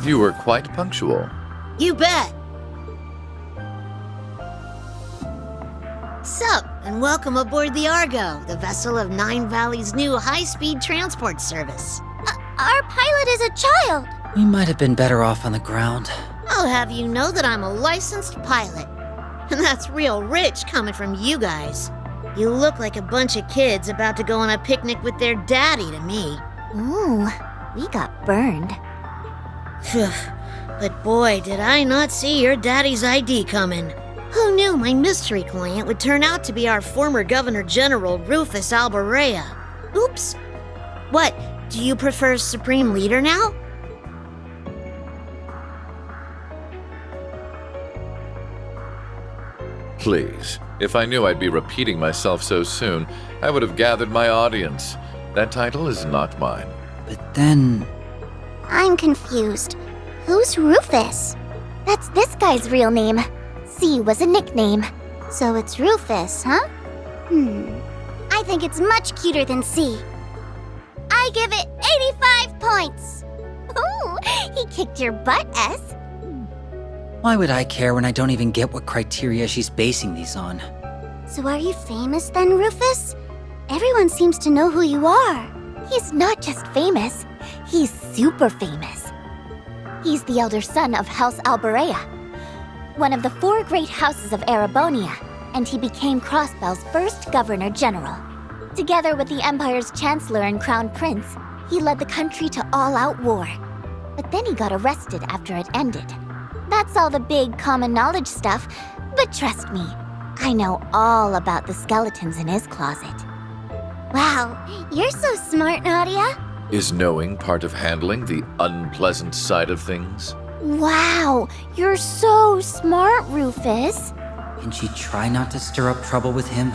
You were quite punctual. You bet. Sup, and welcome aboard the Argo, the vessel of Nine Valley's new high-speed transport service. Our pilot is a child. We might have been better off on the ground. I'll have you know that I'm a licensed pilot. And that's real rich coming from you guys. You look like a bunch of kids about to go on a picnic with their daddy to me. Ooh, we got burned. But boy, did I not see your daddy's ID coming. Who knew my mystery client would turn out to be our former Governor General, Rufus Alberea? Oops. What, do you prefer Supreme Leader now? Please, if I knew I'd be repeating myself so soon, I would have gathered my audience. That title is not mine. But then... I'm confused. Who's Rufus? That's this guy's real name. C was a nickname. So it's Rufus, huh? I think it's much cuter than C. I give it 85 points! Ooh, he kicked your butt, S. Why would I care when I don't even get what criteria she's basing these on? So are you famous then, Rufus? Everyone seems to know who you are. He's not just famous, he's super famous. He's the elder son of House Alberea, one of the 4 great houses of Erebonia, and he became Crossbell's first Governor General. Together with the Empire's Chancellor and Crown Prince, he led the country to all-out war. But then he got arrested after it ended. That's all the big common knowledge stuff, but trust me, I know all about the skeletons in his closet. Wow, you're so smart, Nadia. Is knowing part of handling the unpleasant side of things? Wow, you're so smart, Rufus. Can she try not to stir up trouble with him?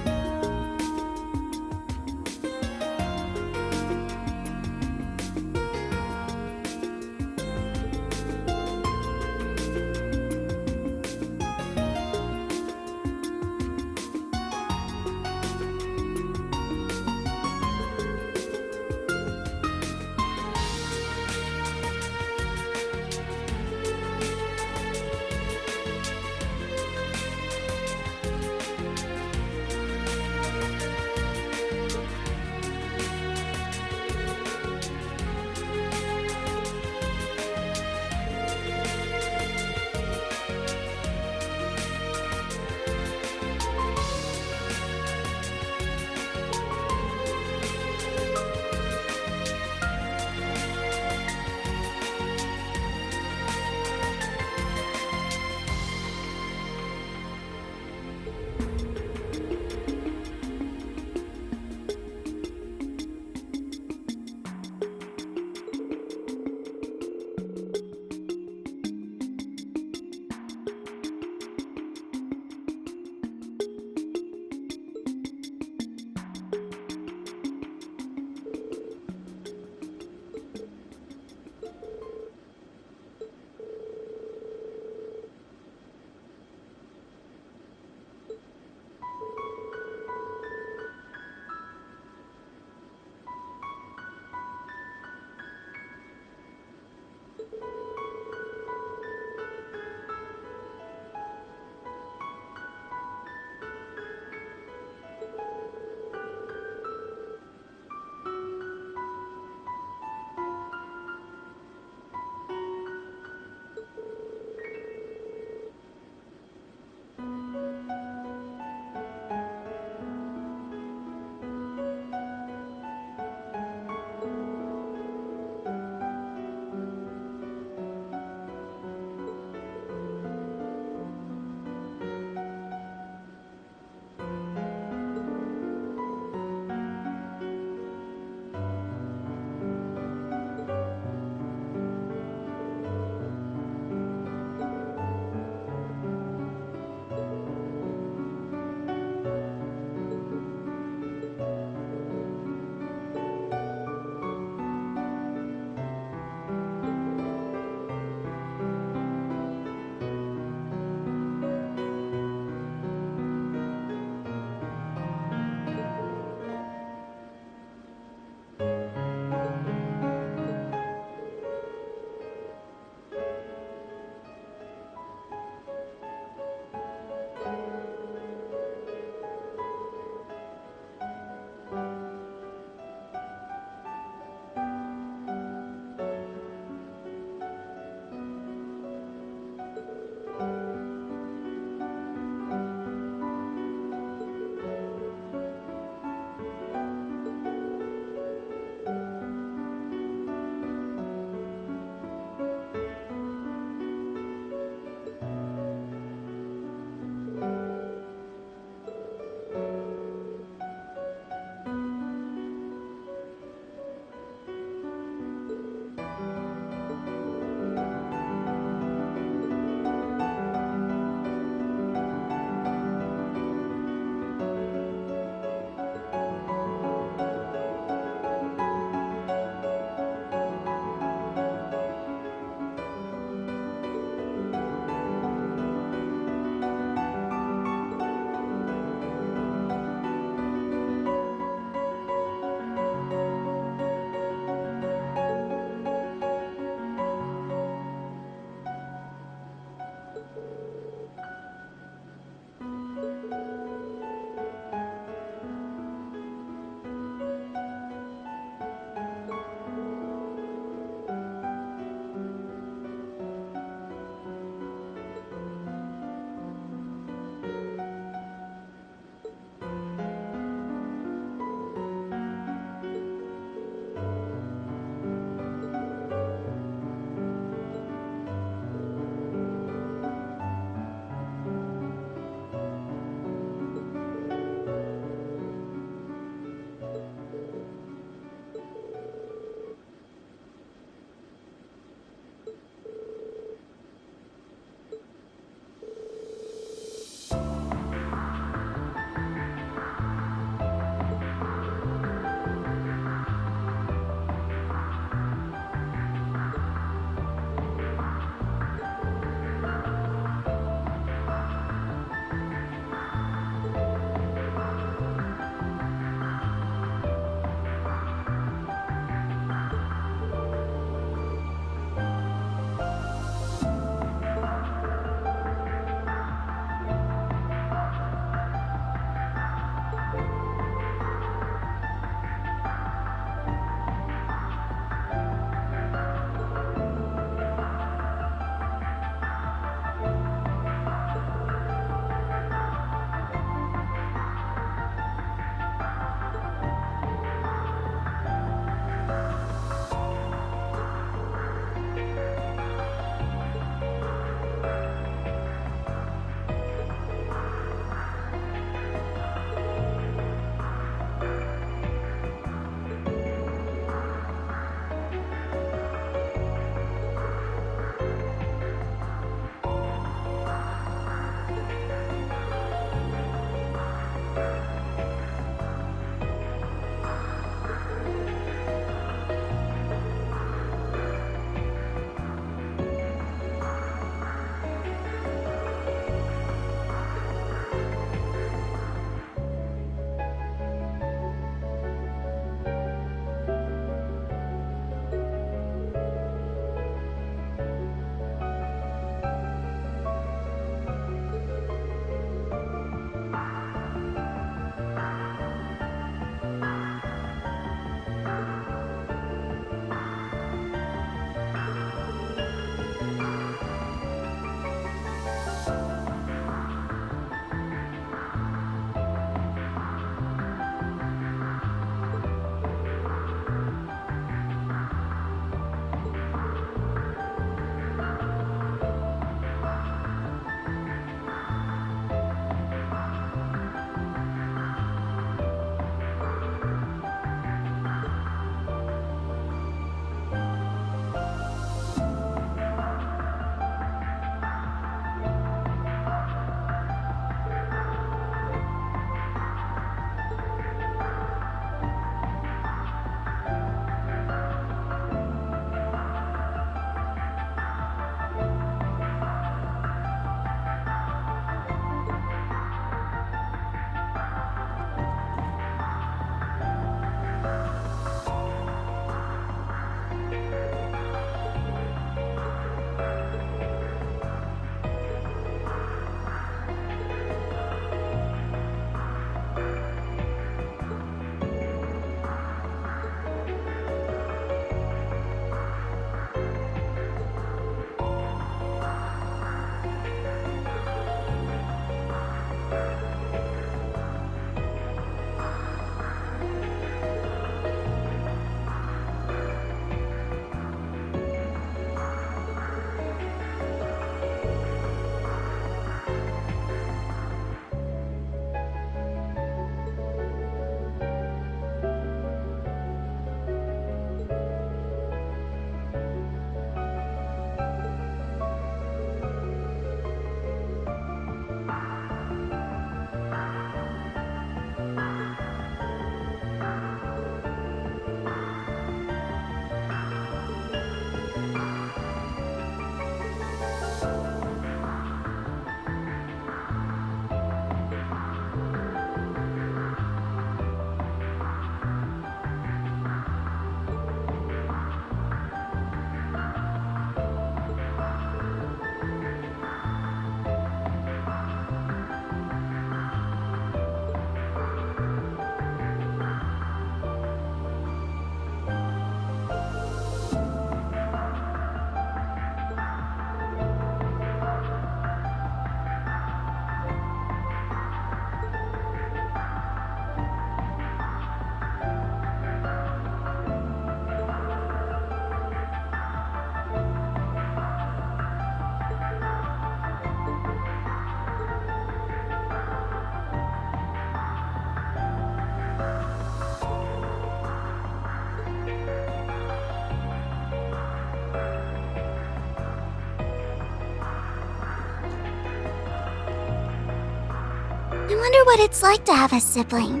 I wonder what it's like to have a sibling.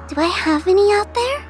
Do I have any out there?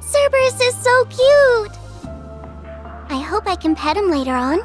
Cerberus is so cute! I hope I can pet him later on.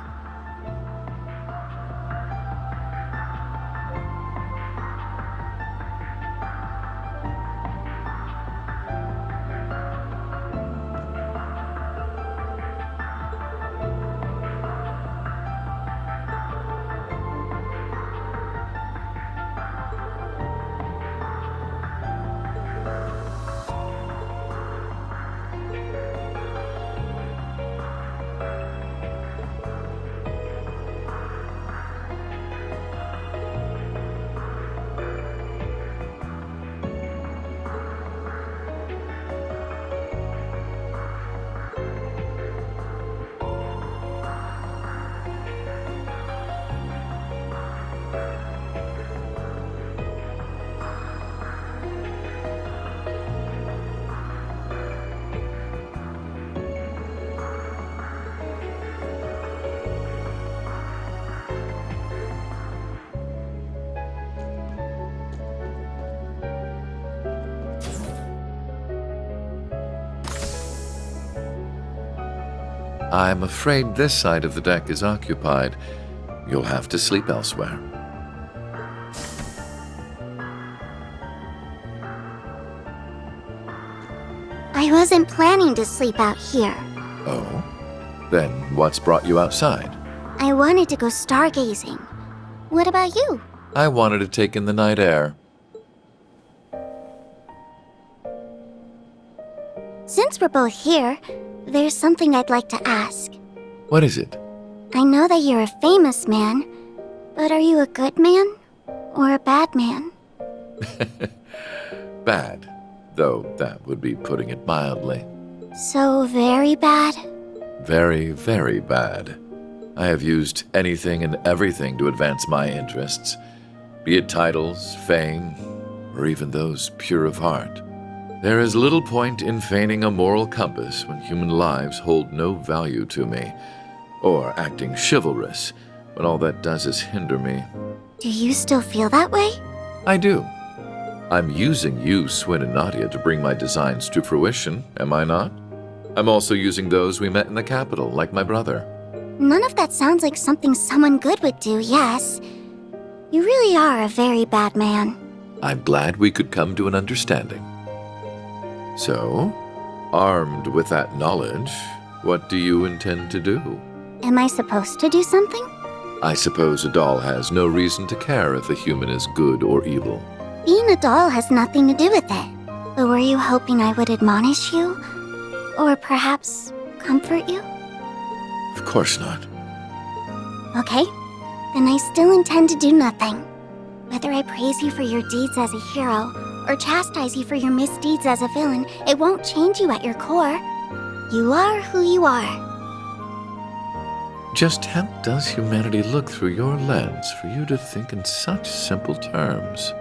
I'm afraid this side of the deck is occupied. You'll have to sleep elsewhere. I wasn't planning to sleep out here. Oh? Then what's brought you outside? I wanted to go stargazing. What about you? I wanted to take in the night air. Since we're both here, there's something I'd like to ask. What is it? I know that you're a famous man, but are you a good man or a bad man? Bad, though that would be putting it mildly. So very bad? Very, very bad. I have used anything and everything to advance my interests, be it titles, fame, or even those pure of heart. There is little point in feigning a moral compass when human lives hold no value to me, or acting chivalrous when all that does is hinder me. Do you still feel that way? I do. I'm using you, Swin and Nadia, to bring my designs to fruition, am I not? I'm also using those we met in the capital, like my brother. None of that sounds like something someone good would do, yes. You really are a very bad man. I'm glad we could come to an understanding. So, armed with that knowledge, what do you intend to do? Am I supposed to do something? I suppose a doll has no reason to care if a human is good or evil. Being a doll has nothing to do with it. But were you hoping I would admonish you? Or perhaps comfort you? Of course not. Okay, then I still intend to do nothing. Whether I praise you for your deeds as a hero, or chastise you for your misdeeds as a villain, it won't change you at your core. You are who you are. Just how does humanity look through your lens for you to think in such simple terms?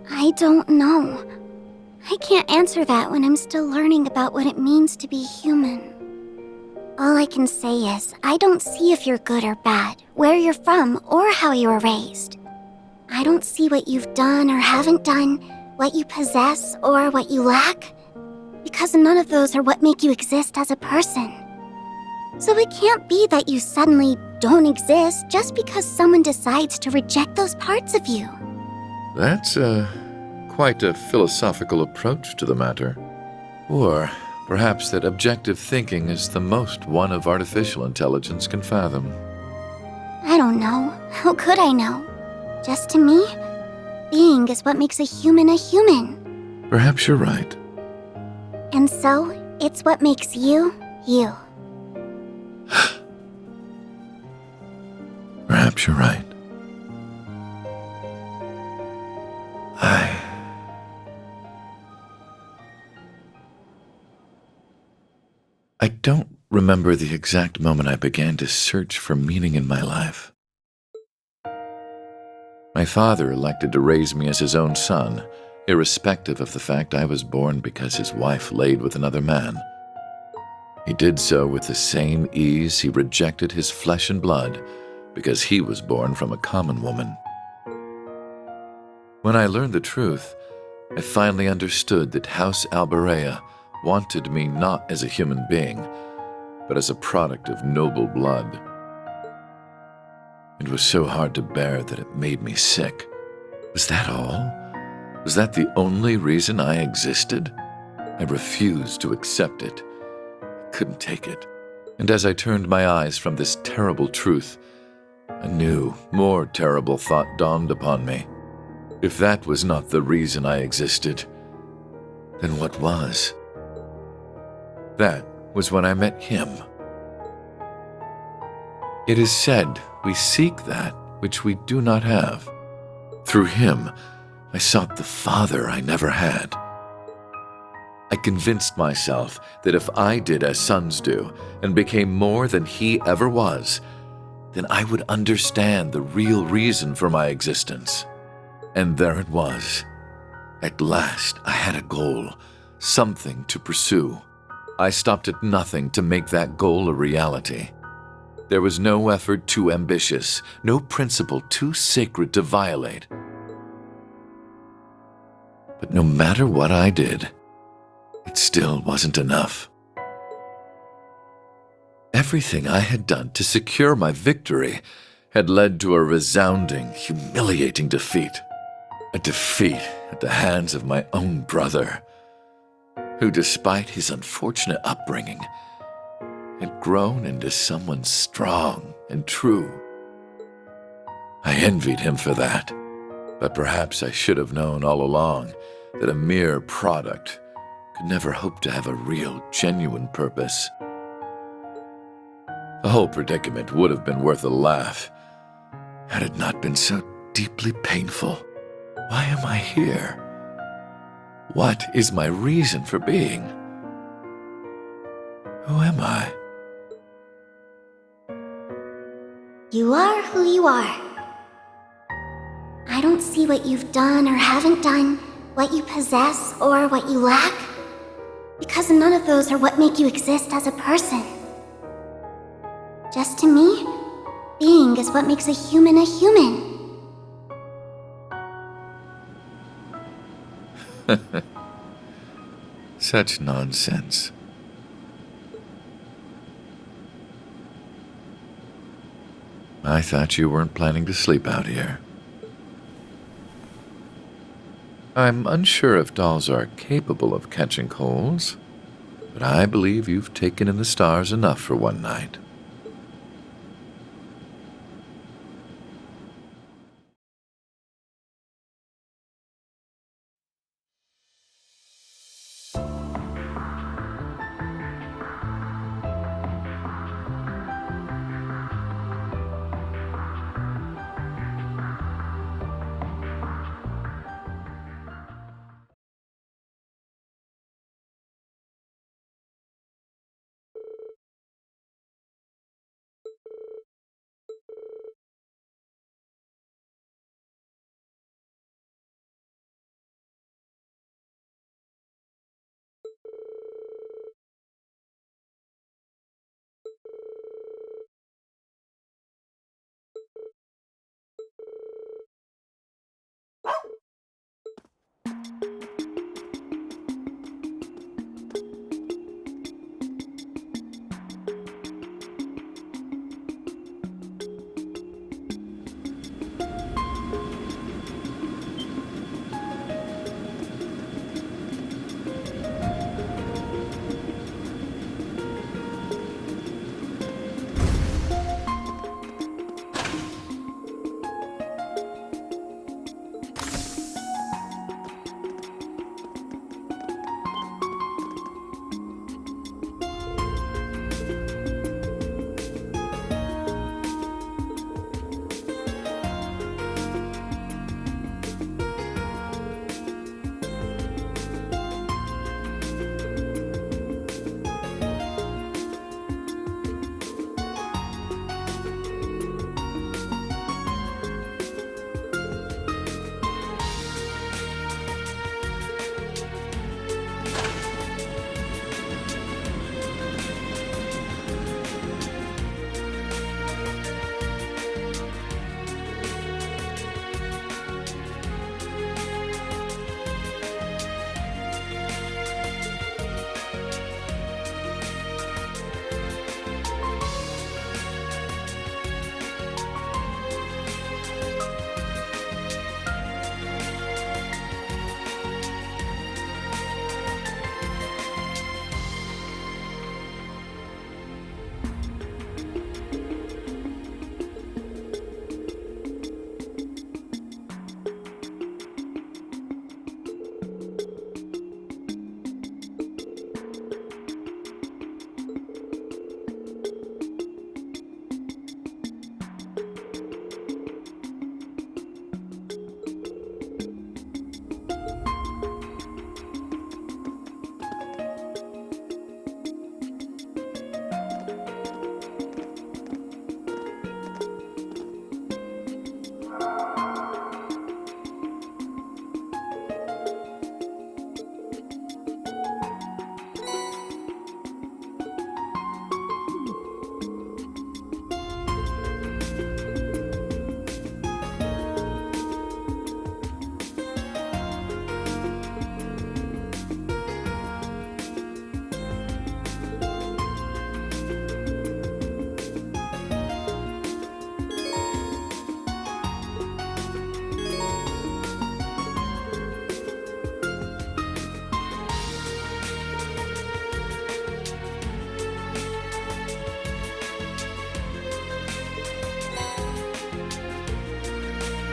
I don't know. I can't answer that when I'm still learning about what it means to be human. All I can say is, I don't see if you're good or bad, where you're from, or how you were raised. I don't see what you've done or haven't done, what you possess or what you lack, because none of those are what make you exist as a person. So it can't be that you suddenly don't exist just because someone decides to reject those parts of you. That's quite a philosophical approach to the matter. Or perhaps that objective thinking is the most one of artificial intelligence can fathom. I don't know. How could I know? Just to me, being is what makes a human a human. Perhaps you're right. And so, it's what makes you, you. Perhaps you're right. I don't remember the exact moment I began to search for meaning in my life. My father elected to raise me as his own son, irrespective of the fact I was born because his wife laid with another man. He did so with the same ease he rejected his flesh and blood because he was born from a common woman. When I learned the truth, I finally understood that House Albarea wanted me not as a human being, but as a product of noble blood. It was so hard to bear that it made me sick. Was that all? Was that the only reason I existed? I refused to accept it. I couldn't take it. And as I turned my eyes from this terrible truth, a new, more terrible thought dawned upon me. If that was not the reason I existed, then what was? That was when I met him. It is said we seek that which we do not have. Through him, I sought the Father I never had. I convinced myself that if I did as sons do and became more than he ever was, then I would understand the real reason for my existence. And there it was. At last, I had a goal, something to pursue. I stopped at nothing to make that goal a reality. There was no effort too ambitious, no principle too sacred to violate. But no matter what I did, it still wasn't enough. Everything I had done to secure my victory had led to a resounding, humiliating defeat. A defeat at the hands of my own brother, who, despite his unfortunate upbringing, had grown into someone strong and true. I envied him for that. But perhaps I should have known all along that a mere product could never hope to have a real, genuine purpose. The whole predicament would have been worth a laugh had it not been so deeply painful. Why am I here? What is my reason for being? Who am I? You are who you are. I don't see what you've done or haven't done, what you possess or what you lack, because none of those are what make you exist as a person. Just to me, being is what makes a human a human. Such nonsense. I thought you weren't planning to sleep out here. I'm unsure if dolls are capable of catching colds, but I believe you've taken in the stars enough for one night.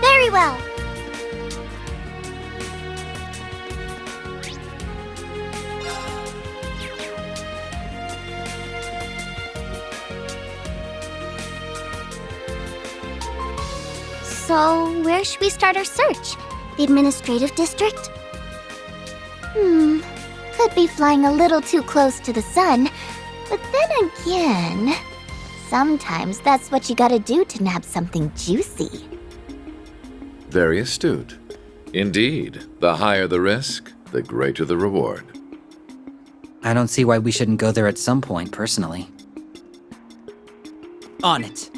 Very well. So, where should we start our search? The administrative district? Could be flying a little too close to the sun, but then again, sometimes that's what you gotta do to nab something juicy. Very astute. Indeed, the higher the risk, the greater the reward. I don't see why we shouldn't go there at some point, personally. On it.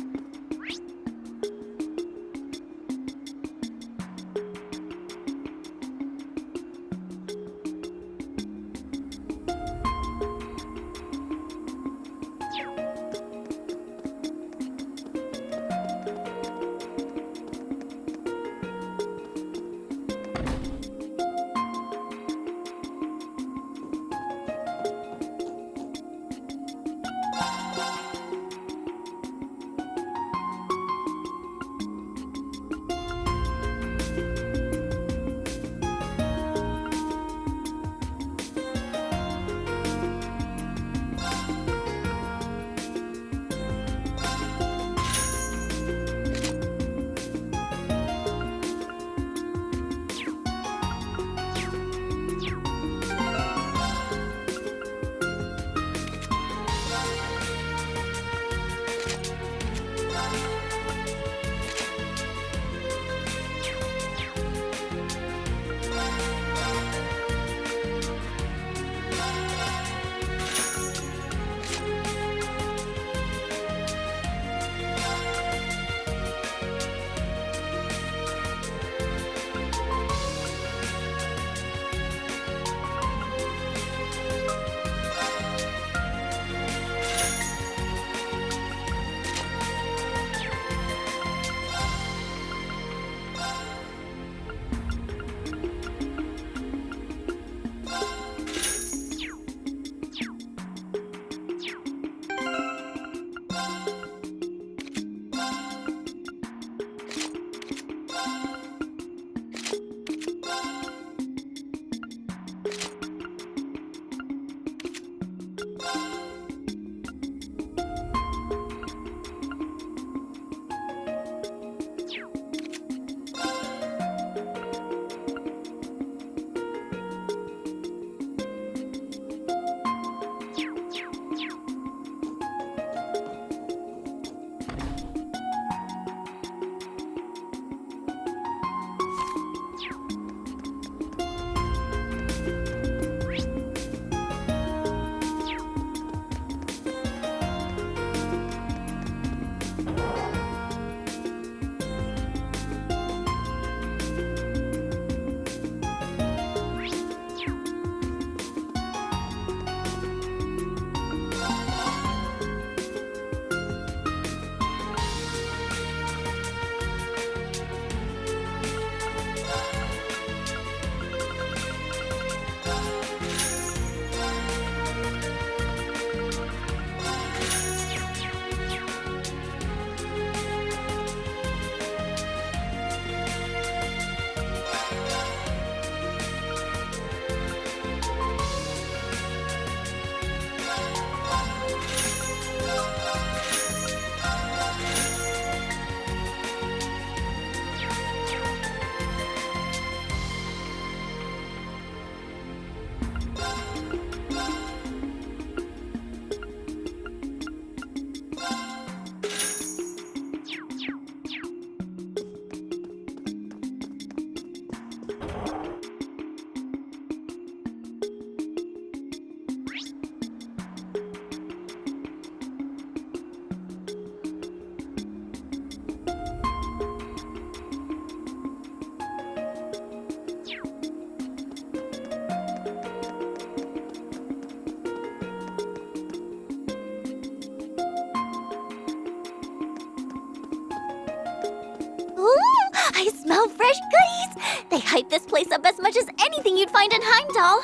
I smell fresh goodies! They hype this place up as much as anything you'd find in Heimdall.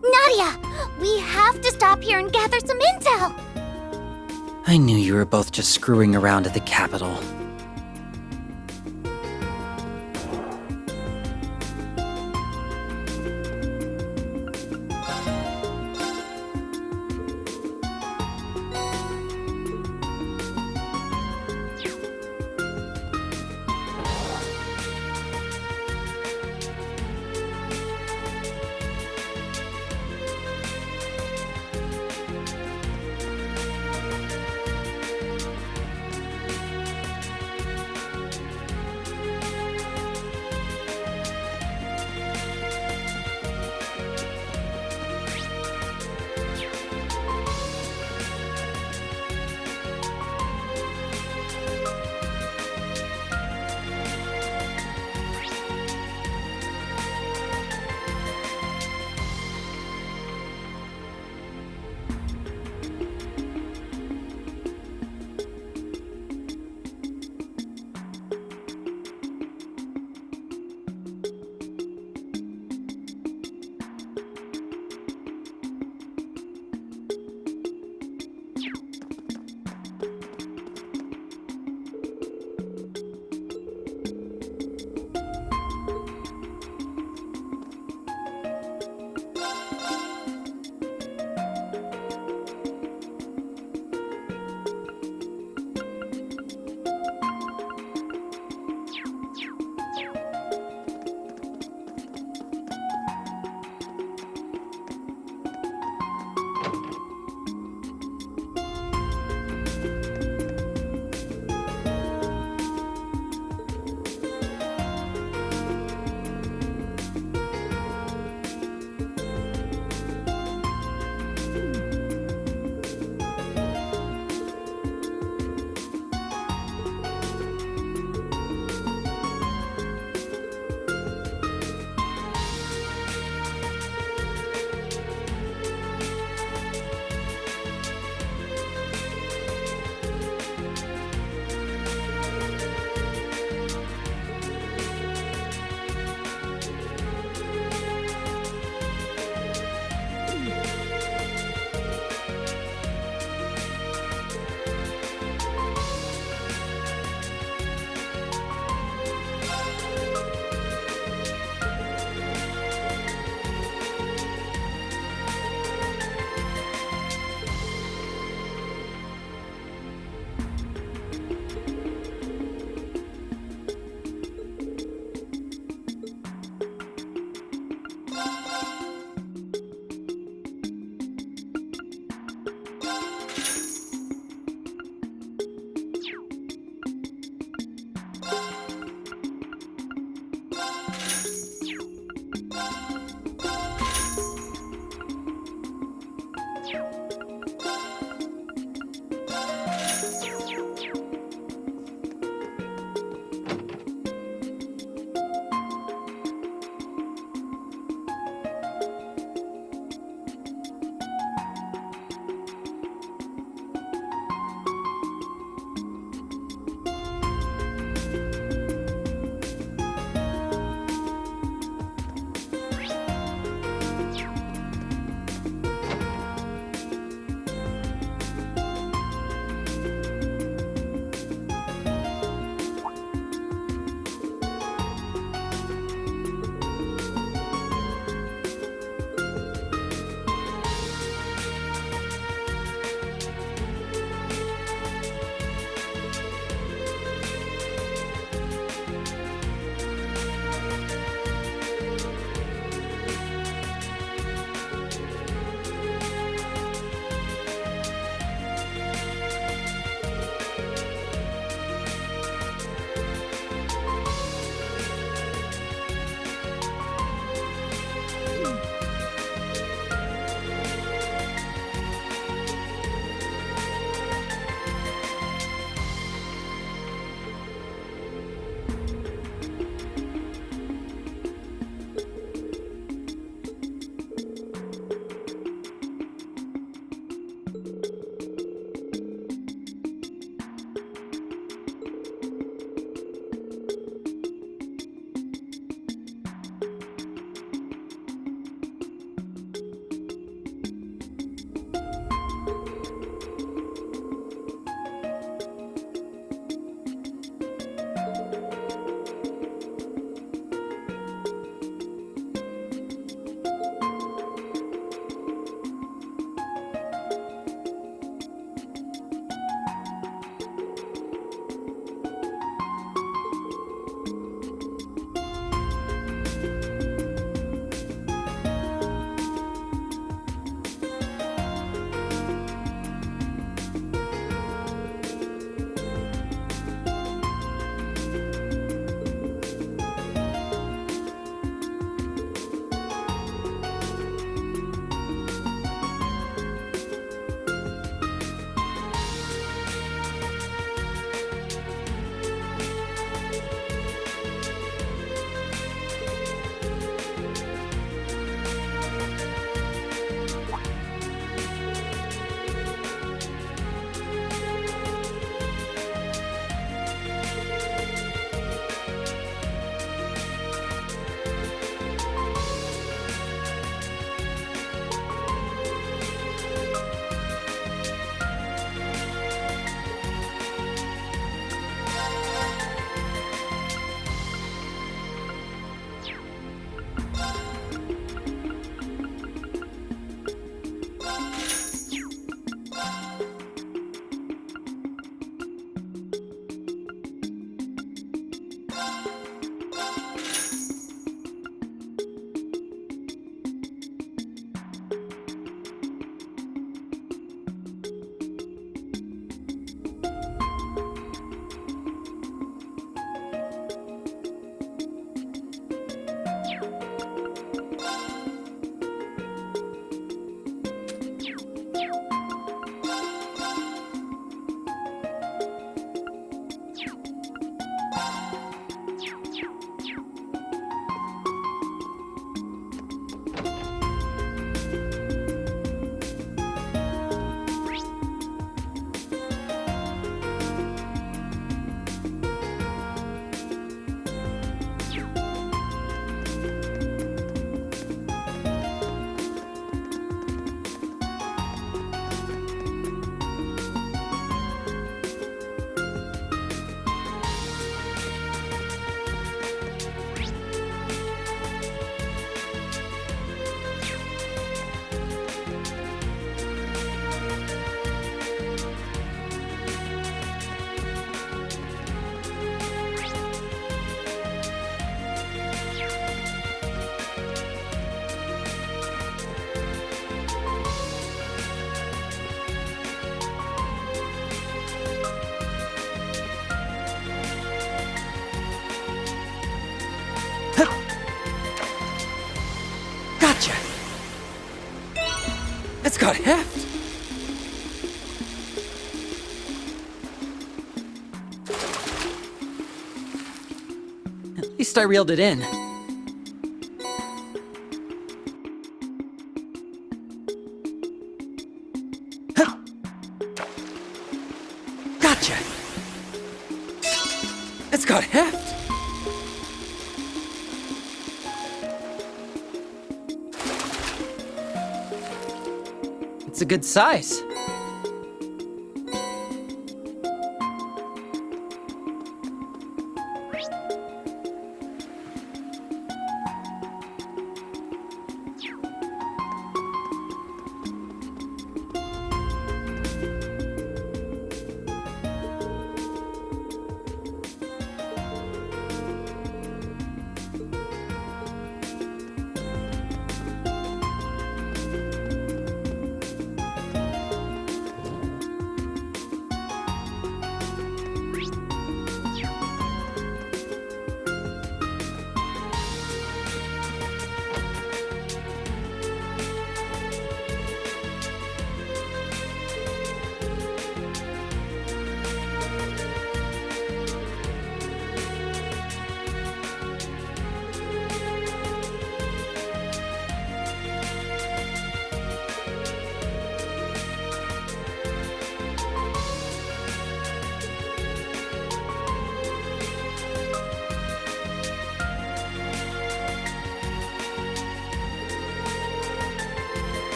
Nadia, we have to stop here and gather some intel. I knew you were both just screwing around at the Capitol. got heft! At least I reeled it in. Gotcha! It's got heft! It's a good size.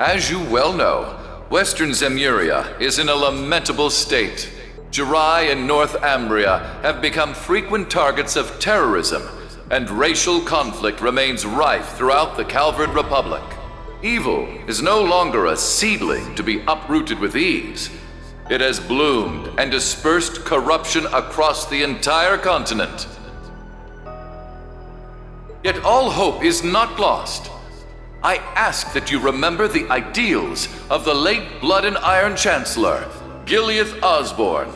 As you well know, Western Zemuria is in a lamentable state. Jirai and North Ambria have become frequent targets of terrorism, and racial conflict remains rife throughout the Calvard Republic. Evil is no longer a seedling to be uprooted with ease. It has bloomed and dispersed corruption across the entire continent. Yet all hope is not lost. I ask that you remember the ideals of the late Blood and Iron Chancellor, Gileath Osborne.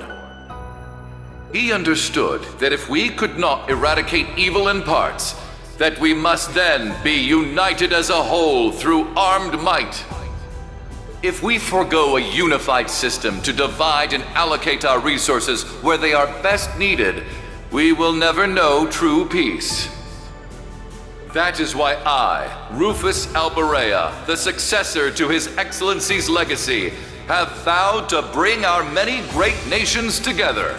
He understood that if we could not eradicate evil in parts, that we must then be united as a whole through armed might. If we forego a unified system to divide and allocate our resources where they are best needed, we will never know true peace. That is why I, Rufus Alborea, the successor to His Excellency's legacy, have vowed to bring our many great nations together.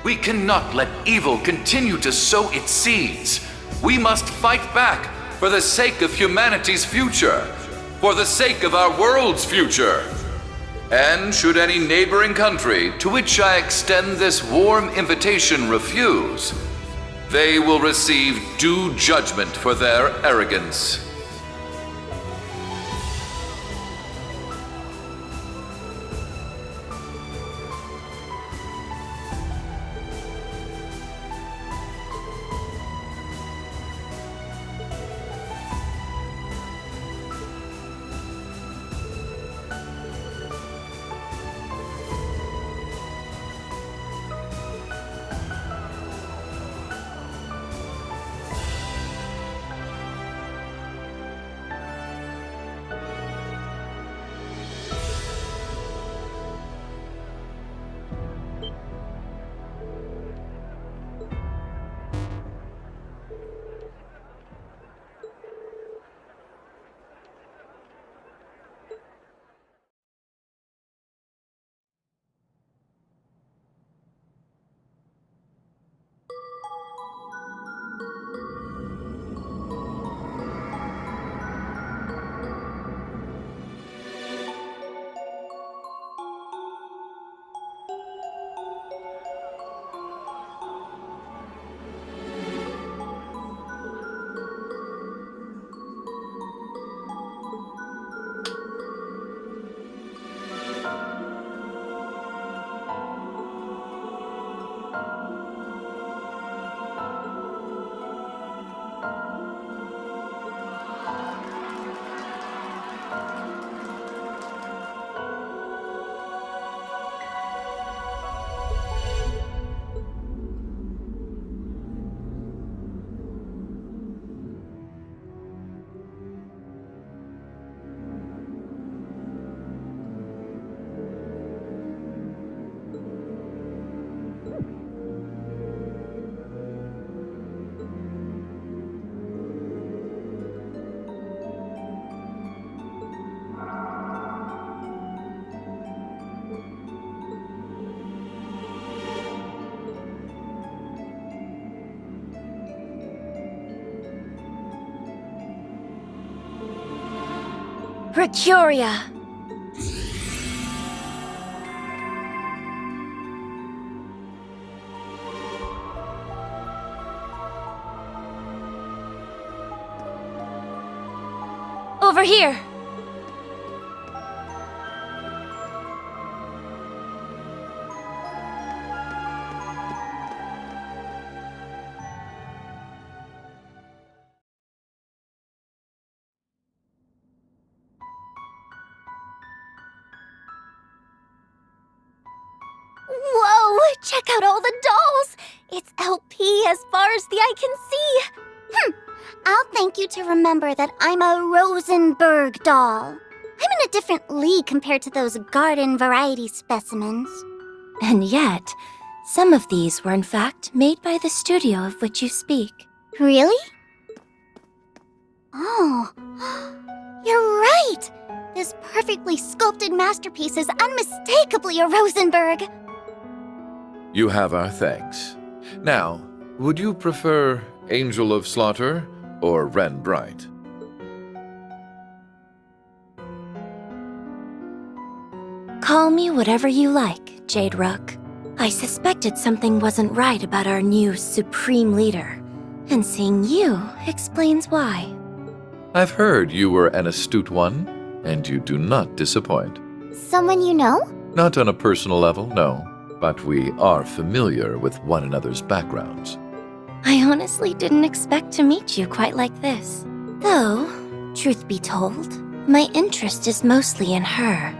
We cannot let evil continue to sow its seeds. We must fight back for the sake of humanity's future, for the sake of our world's future. And should any neighboring country to which I extend this warm invitation refuse, they will receive due judgment for their arrogance. Procuria. Over here. Whoa! Check out all the dolls! It's LP as far as the eye can see! I'll thank you to remember that I'm a Rosenberg doll. I'm in a different league compared to those garden variety specimens. And yet, some of these were in fact made by the studio of which you speak. Really? Oh, you're right! This perfectly sculpted masterpiece is unmistakably a Rosenberg! You have our thanks. Now, would you prefer Angel of Slaughter or Wren Bright? Call me whatever you like, Jade Rook. I suspected something wasn't right about our new Supreme Leader, and seeing you explains why. I've heard you were an astute one, and you do not disappoint. Someone you know? Not on a personal level, no, but we are familiar with one another's backgrounds. I honestly didn't expect to meet you quite like this. Though, truth be told, my interest is mostly in her.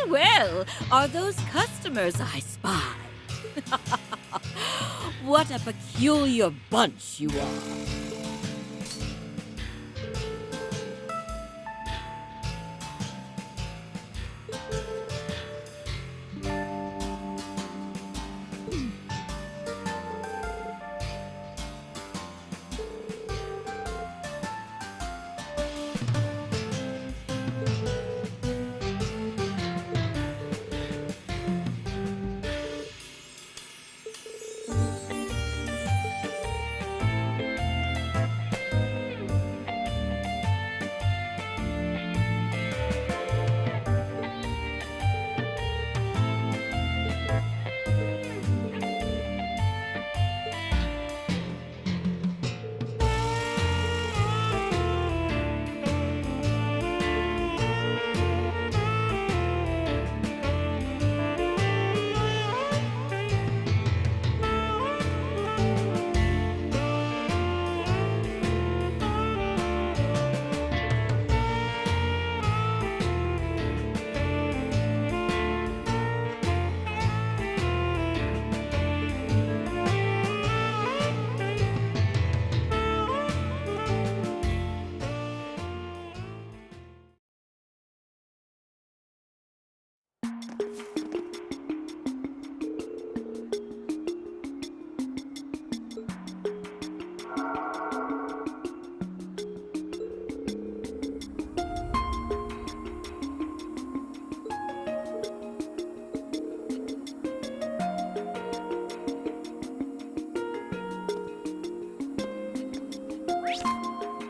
Well, are those customers I spy? What a peculiar bunch you are.